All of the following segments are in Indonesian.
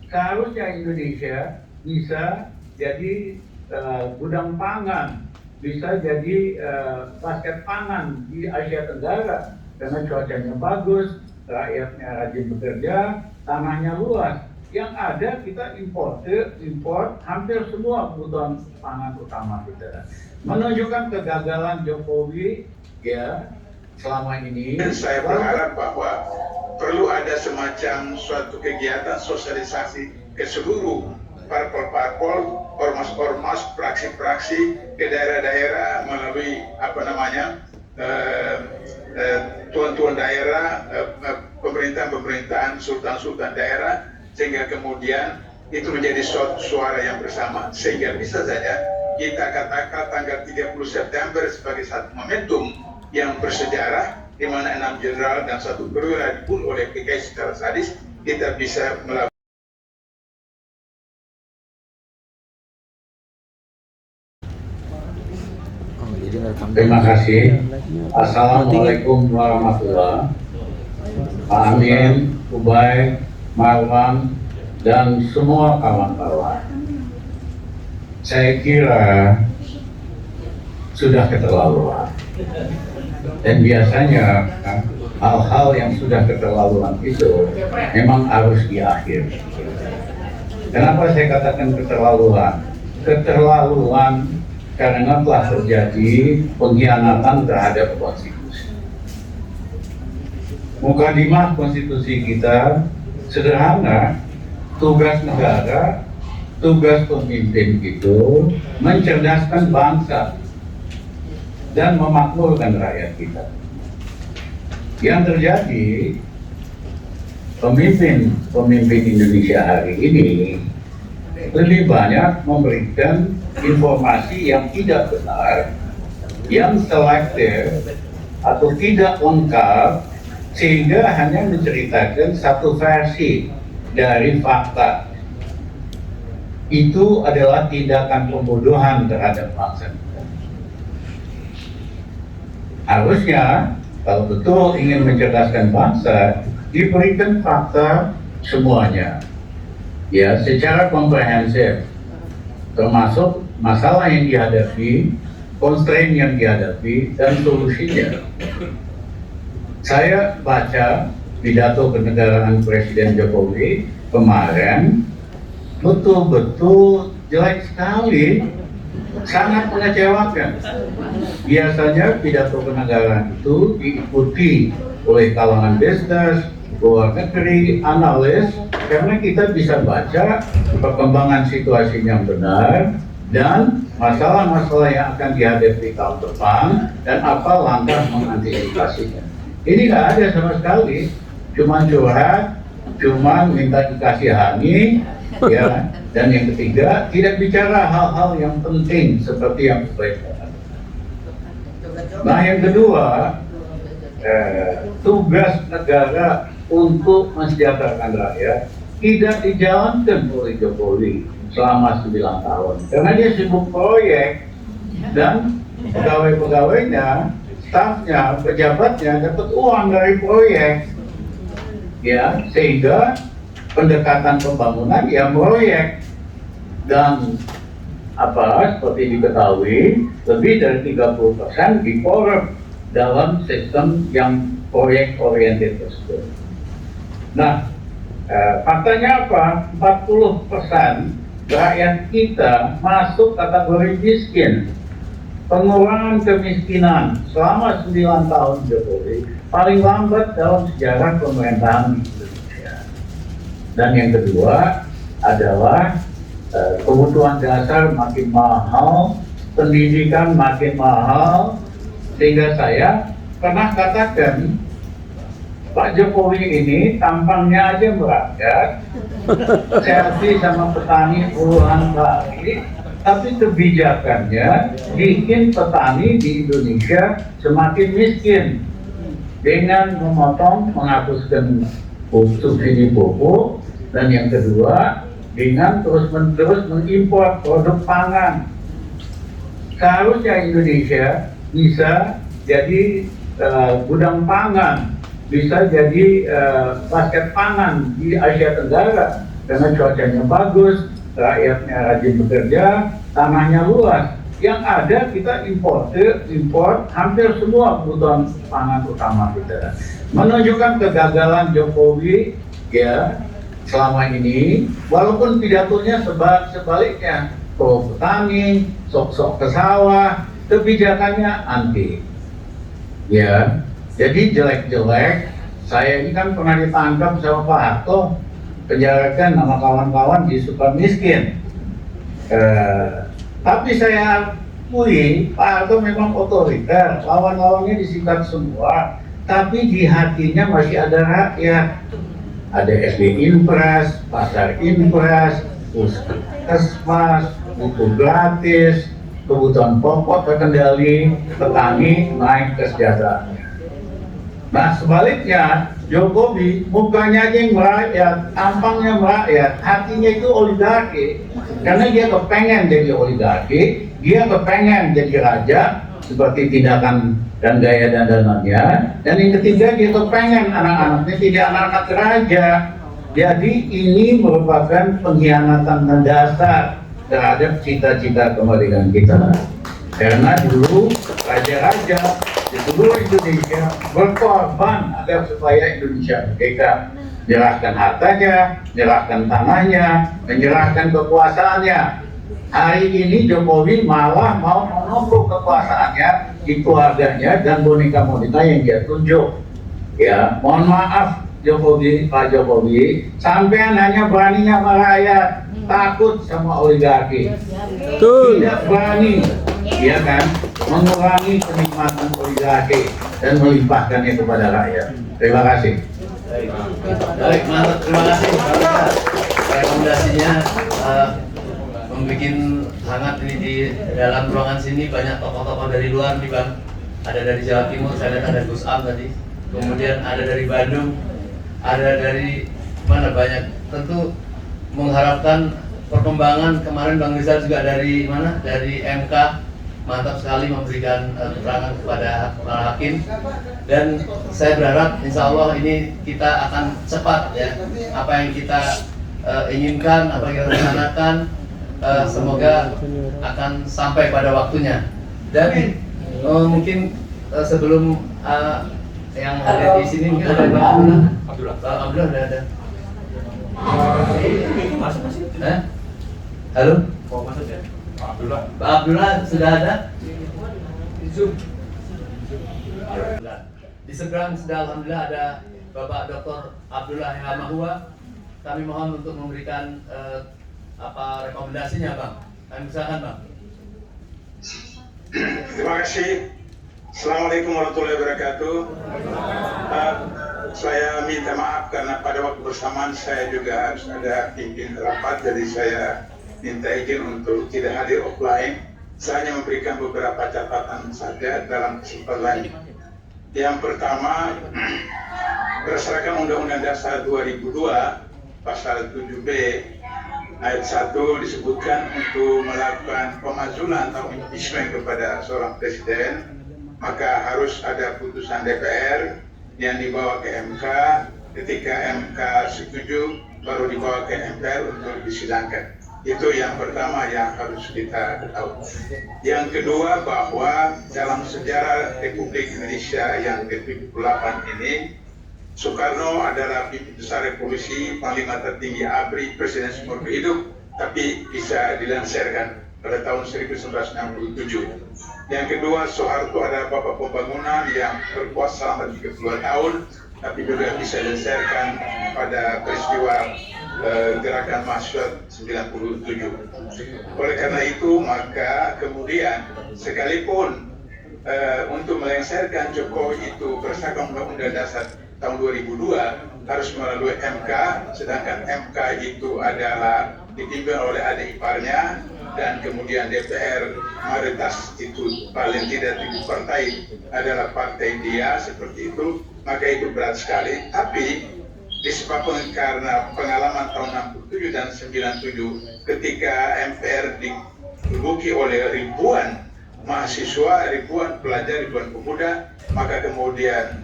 Seharusnya Indonesia bisa jadi gudang pangan, bisa jadi basket pangan di Asia Tenggara karena cuacanya bagus, rakyatnya rajin bekerja, tanahnya luas. Yang ada kita import hampir semua kebutuhan pangan utama kita. Menunjukkan kegagalan Jokowi ya selama ini. Saya berharap bahwa perlu ada semacam suatu kegiatan sosialisasi ke seluruh parpol-parpol, ormas-ormas, praksi-praksi ke daerah-daerah melalui tuan-tuan daerah, pemerintahan-pemerintahan, sultan-sultan daerah, sehingga kemudian itu menjadi suara yang bersama, sehingga bisa saja kita katakan tanggal 30 September sebagai satu momentum yang bersejarah, di mana 6 jenderal dan 1 perwira dibunuh oleh PKI secara sadis. Kita bisa melakukan. Terima kasih. Assalamualaikum warahmatullahi wabarakatuh. Pak Amin, Ubay, Marwan, dan semua kawan-kawan. Saya kira sudah keterlaluan. Dan biasanya hal-hal yang sudah keterlaluan itu memang harus diakhiri. Kenapa saya katakan keterlaluan? Keterlaluan karena telah terjadi pengkhianatan terhadap konstitusi. Mukadimah konstitusi kita sederhana, tugas negara, tugas pemimpin itu mencerdaskan bangsa dan memakmurkan rakyat kita. Yang terjadi, pemimpin Indonesia hari ini lebih banyak memberikan informasi yang tidak benar, yang selektif atau tidak lengkap, sehingga hanya menceritakan satu versi dari fakta. Itu adalah tindakan pembodohan terhadap bangsa kita. Harusnya kalau betul ingin mencerdaskan bangsa, diberikan fakta semuanya, ya, secara komprehensif, termasuk masalah yang dihadapi, constraint yang dihadapi, dan solusinya. Saya baca pidato kenegaraan Presiden Jokowi kemarin, betul-betul jelek sekali, sangat mengecewakan. Biasanya pidato kenegaraan itu diikuti oleh kalangan bisnis, luar negeri, analis, karena kita bisa baca perkembangan situasi yang benar dan masalah-masalah yang akan dihadapi tahun depan dan apa langkah mengantisipasinya. Ini nggak ada sama sekali, cuma curhat, cuma minta dikasihani, ya. Dan yang ketiga, tidak bicara hal-hal yang penting seperti yang sebaiknya. Nah, yang kedua, tugas negara untuk mensejahterakan rakyat tidak dijalankan oleh Jokowi selama 9 tahun. Karena dia sibuk proyek dan pegawai-pegawainya, stafnya, pejabatnya dapat uang dari proyek. Ya, sehingga pendekatan pembangunan ya proyek. Dan seperti diketahui, lebih dari 30% dikorek dalam sistem yang proyek oriented tersebut. Nah, faktanya apa? 40% rakyat kita masuk kategori miskin. Pengurangan kemiskinan selama 9 tahun Jokowi paling lambat dalam sejarah pemerintahan di Indonesia. Dan yang kedua adalah kebutuhan dasar makin mahal, pendidikan makin mahal, sehingga saya pernah katakan Pak Jokowi ini tampangnya aja merakyat, selfie sama petani puluhan kali, tapi kebijakannya bikin petani di Indonesia semakin miskin dengan menghapuskan subsidi pupuk, dan yang kedua dengan terus-menerus mengimpor produk pangan. Seharusnya Indonesia bisa jadi gudang pangan, bisa jadi basket pangan di Asia Tenggara karena cuacanya bagus, rakyatnya rajin bekerja, tanahnya luas. Yang ada kita import hampir semua kebutuhan pangan utama kita. Menunjukkan kegagalan Jokowi ya selama ini, walaupun pidatonya sebaliknya, pro petani, sok-sok ke sawah, kebijakannya anti. Ya, jadi jelek-jelek. Saya ini kan pernah ditangkap sama Pak Harto, penjarakan nama kawan-kawan di Sukamiskin. Tapi saya akui Pak Harto memang otoriter, lawan-lawannya disikat semua, tapi di hatinya masih ada rakyat. Ada SD Impres, Pasar Impres, Puskesmas, buku gratis, kebutuhan pokok terkendali, petani naik kesejahteraannya. Nah sebaliknya, Jokowi mukanya aja yang merakyat, tampangnya merakyat, hatinya itu oligarki. Karena dia kepengen jadi oligarki, dia kepengen jadi raja, seperti tindakan dan gaya dandanannya. Dan yang ketiga, dia kepengen anak-anaknya tidak anak-anak raja. Jadi ini merupakan pengkhianatan mendasar terhadap cita-cita kemerdekaan kita. Karena dulu raja-raja di seluruh Indonesia berkorban agar supaya Indonesia merdeka, menyerahkan hartanya, menyerahkan tanahnya, menyerahkan kekuasaannya. Hari ini Jokowi malah mau menumpuk kekuasaannya di keluarganya dan boneka-boneka yang dia tunjuk. Ya, mohon maaf Pak Jokowi, sampean hanya beraninya merakyat, takut sama oligarki, tidak berani, ya kan, mengurangi kenikmatan oligarki dan melimpahkannya kepada rakyat. Terima kasih. Baik, mantap, terima kasih. Rekomendasinya membuat hangat ini di dalam ruangan sini, banyak tokoh-tokoh dari luar nih Bang. Ada dari Jawa Timur, saya lihat ada Gus Am tadi. Kemudian ada dari Bandung, ada dari mana banyak. Tentu mengharapkan perkembangan. Kemarin Bang Rizal juga dari mana? Dari MK. Mantap sekali memberikan keterangan kepada para hakim. Dan saya berharap insya Allah ini kita akan cepat ya. Apa yang kita inginkan, apa yang kita rencanakan, semoga akan sampai pada waktunya. Dan mungkin sebelum yang ada di sini mungkin ada Bang Abdullah. Bang Abdullah udah ada. Halo? Masuk ya? Pak Abdullah sudah ada? Zoom. Di seberang sudah alhamdulillah ada Bapak Dr. Abdullah Hamahua. Kami mohon untuk memberikan rekomendasinya Bang. Kami usahakan Bang. Terima kasih. Assalamualaikum warahmatullahi wabarakatuh. Saya minta maaf karena pada waktu bersamaan saya juga harus ada pimpin rapat, jadi saya minta izin untuk tidak hadir offline. Saya hanya memberikan beberapa catatan saja dalam kesempatan. Yang pertama, berdasarkan Undang-Undang Dasar 2002, Pasal 7B, Ayat 1 disebutkan untuk melakukan pemakzulan atau impeachment kepada seorang presiden, maka harus ada putusan DPR yang dibawa ke MK. Ketika MK setuju, baru dibawa ke MPR untuk disidangkan. Itu yang pertama yang harus kita ketahui. Yang kedua, bahwa dalam sejarah Republik Indonesia yang ke-78 ini, Soekarno adalah pimpin besar revolusi, panglima tertinggi ABRI, presiden seumur hidup, tapi bisa dilansirkan pada tahun 1967. Yang kedua, Soeharto adalah bapak pembangunan yang berkuasa selama 32 tahun, tapi juga bisa dilansirkan pada peristiwa gerakan mahasiswa 97. Oleh karena itu, maka kemudian sekalipun untuk melengsarkan Jokowi itu berdasarkan Undang-Undang Dasar tahun 2002 harus melalui MK, sedangkan MK itu adalah dipimpin oleh adik iparnya, dan kemudian DPR mayoritas itu paling tidak 7 partai adalah partai dia, seperti itu, maka itu berat sekali. Tapi disebabkan karena pengalaman tahun 67 dan 97 ketika MPR diduduki oleh ribuan mahasiswa, ribuan pelajar, ribuan pemuda, maka kemudian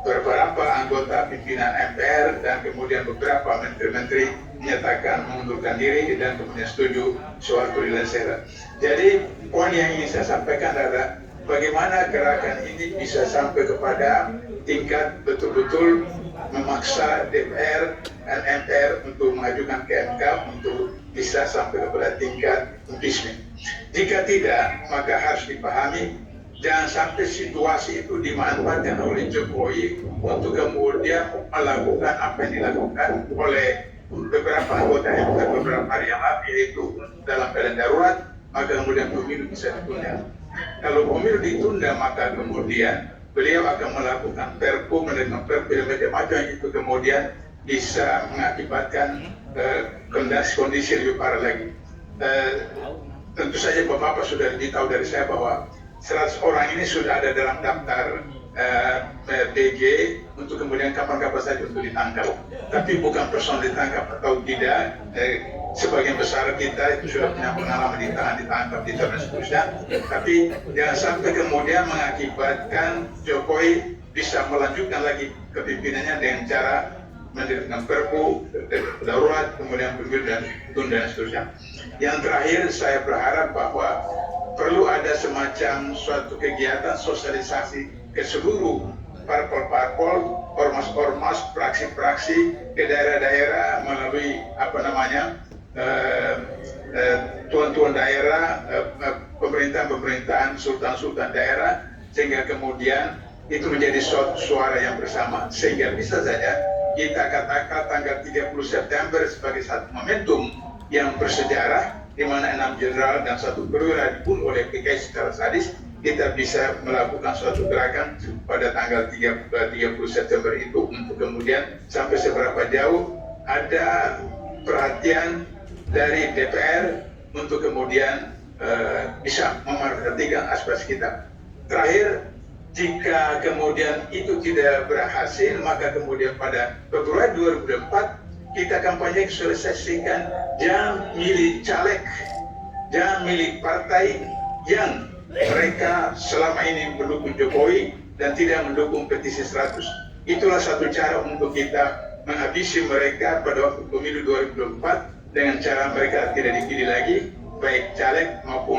beberapa anggota pimpinan MPR dan kemudian beberapa menteri-menteri menyatakan mengundurkan diri dan kemudian setuju Soeharto dilantik. Jadi poin yang ingin saya sampaikan adalah bagaimana gerakan ini bisa sampai kepada tingkat betul-betul memaksa DPR dan MPR untuk mengajukan ke MK untuk bisa sampai kepada tingkat impeachment. Jika tidak, maka harus dipahami jangan sampai situasi itu dimanfaatkan oleh Jokowi untuk kemudian melakukan apa yang dilakukan oleh beberapa anggota MK beberapa hari yang lalu, yaitu dalam keadaan darurat, maka kemudian pemilu bisa ditunda. Kalau pemilu ditunda, maka kemudian beliau akan melakukan perpu, menerima perpu macam-macam itu kemudian bisa mengakibatkan kondisi lebih parah lagi. Tentu saja Bapak sudah tahu dari saya bahwa 100 orang ini sudah ada dalam daftar PJ untuk kemudian kapan-kapan saja untuk ditangkap. Tapi bukan personal ditangkap atau tidak. Sebagian besar kita itu sudah punya pengalaman ditangkap, ditahan dan seterusnya. Tapi jangan sampai kemudian mengakibatkan Jokowi bisa melanjutkan lagi kepimpinannya dengan cara menerbitkan perpu darurat, kemudian pemilu dan tunda dan seterusnya. Yang terakhir, saya berharap bahwa perlu ada semacam suatu kegiatan sosialisasi ke seluruh parpol-parpol, ormas-ormas, praksi-praksi ke daerah-daerah melalui tuan-tuan daerah, pemerintahan, sultan-sultan daerah, sehingga kemudian itu menjadi suara yang bersama, sehingga bisa saja kita katakan tanggal 30 September sebagai satu momentum yang bersejarah, di mana 6 jenderal dan 1 perwira dibunuh oleh PKI secara sadis. Kita bisa melakukan suatu gerakan pada tanggal 30 September itu untuk kemudian sampai seberapa jauh ada perhatian dari DPR untuk kemudian bisa memerhatikan aspirasi kita. Terakhir, jika kemudian itu tidak berhasil, maka kemudian pada Februari 2024 kita kampanye sosialisasikan jangan milih caleg, jangan milih partai yang mereka selama ini mendukung Jokowi dan tidak mendukung petisi 100. Itulah satu cara untuk kita menghabisi mereka pada waktu pemilu 2024 dengan cara mereka tidak dipilih lagi, baik caleg maupun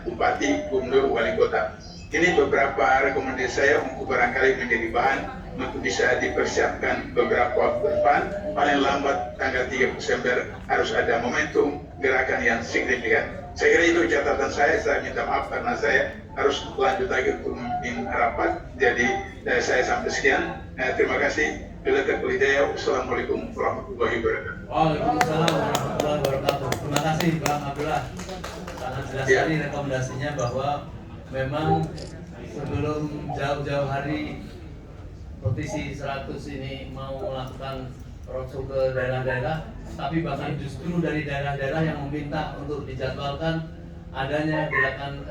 bupati, gubernur, wali kota. Ini beberapa rekomendasi saya untuk barangkali menjadi bahan untuk bisa dipersiapkan beberapa waktu depan. Paling lambat tanggal 3 Desember harus ada momentum gerakan yang signifikan. Saya kira itu catatan saya minta maaf karena saya harus lanjut lagi untuk memimpin rapat. Jadi saya sampai sekian. Terima kasih. Wassalamualaikum warahmatullahi wabarakatuh. Waalaikumsalam warahmatullahi wabarakatuh. Terima kasih Bang Abdullah. Sangat jelas sekali rekomendasinya bahwa memang sebelum jauh-jauh hari petisi 100 ini mau melakukan roadshow ke daerah-daerah, tapi bahkan justru dari daerah-daerah yang meminta untuk dijadwalkan adanya gerakan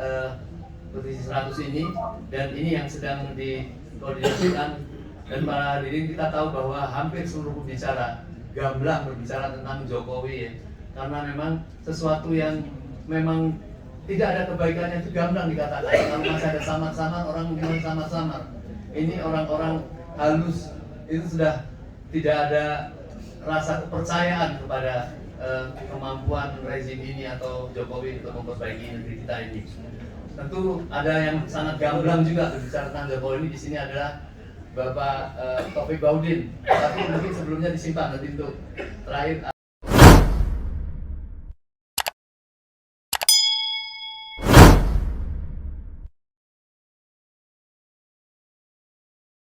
petisi 100 ini, dan ini yang sedang dikoordinasikan. Dan para hadirin, kita tahu bahwa hampir seluruh pembicara gamblang berbicara tentang Jokowi ya. Karena memang sesuatu yang memang tidak ada kebaikannya itu gamblang dikatakan. Kalau masih ada samar-samar, orang bilang samar-samar. Ini orang-orang halus, itu sudah tidak ada rasa kepercayaan kepada kemampuan rezim ini atau Jokowi untuk memperbaiki negeri kita ini. Tentu ada yang sangat gamblang juga berbicara tentang Jokowi ini. Di sini adalah Bapak Taufik Baudin. Tapi mungkin sebelumnya disimpan nanti untuk terakhir.